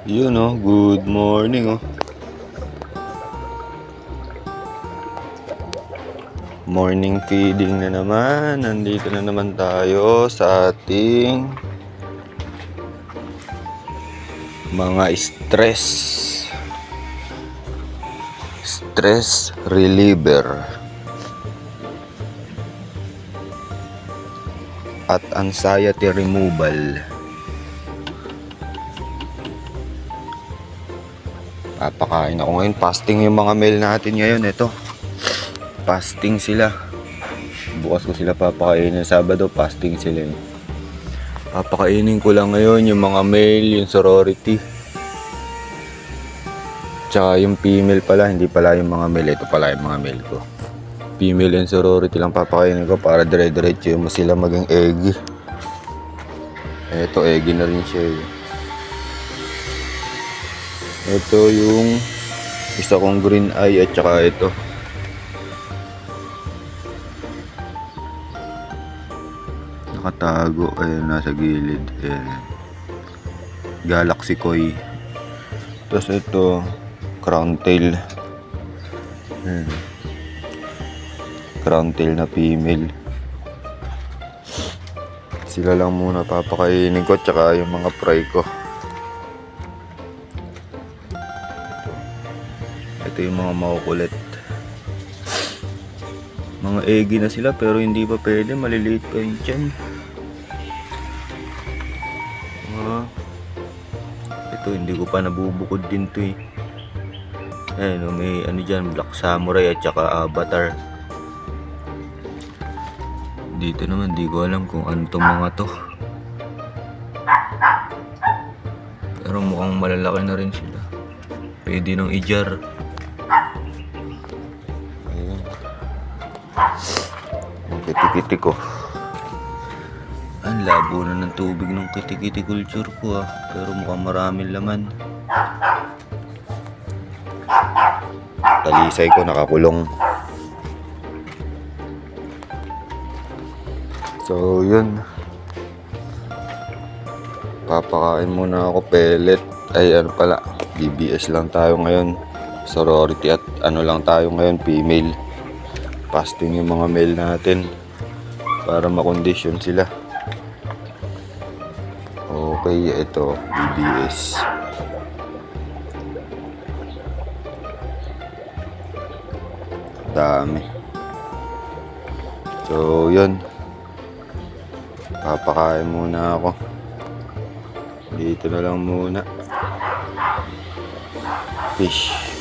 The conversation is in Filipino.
Yun oh, good morning oh. Morning feeding na naman. Nandito na naman tayo sa ating mga stress reliever at anxiety removal. Papakain ako ngayon. Fasting yung mga male natin ngayon. Ito, fasting sila. Bukas ko sila papakainin. Sabado, fasting sila. Papakainin ko lang ngayon yung mga male, yung sorority. Tsaka yung female pala, hindi pala yung mga male. Ito pala yung mga male ko. Female and sorority lang papakainin ko para dire-diretso yung sila maging eggy. Ito, eggy na rin siya. Ito yung isa kong green eye at saka ito. Nakatago, ayun, nasa gilid. Ayan. Galaxy koi. Tapos ito, crown tail. Crown tail na female. Sila lang muna papakainin ko, tsaka yung mga fry ko. Ito yung mga makukulit. Mga eggy na sila pero hindi pa pwede, maliliit pa yung tiyan. Ito hindi ko pa nabubukod din to eh. Ayun, may ano dyan, Black Samurai at saka Avatar. Dito naman di ko alam kung ano tong mga to. Pero mukhang malalaki na rin sila. Pwede nang i-jar. Ayun. Ang kiti-kiti ko. Ang labo na ng tubig ng kiti-kiti culture ko ah. Pero mukhang maraming laman. Talisay ko nakakulong. So yun. Papakain muna ako pellet. Ay ano pala, BBS lang tayo ngayon. Sorority at ano lang tayo ngayon, female. Fasting yung mga male natin para makondisyon sila. Okay, ito BBS. Dami. So yun, papakain muna ako. Dito na lang muna. Fish.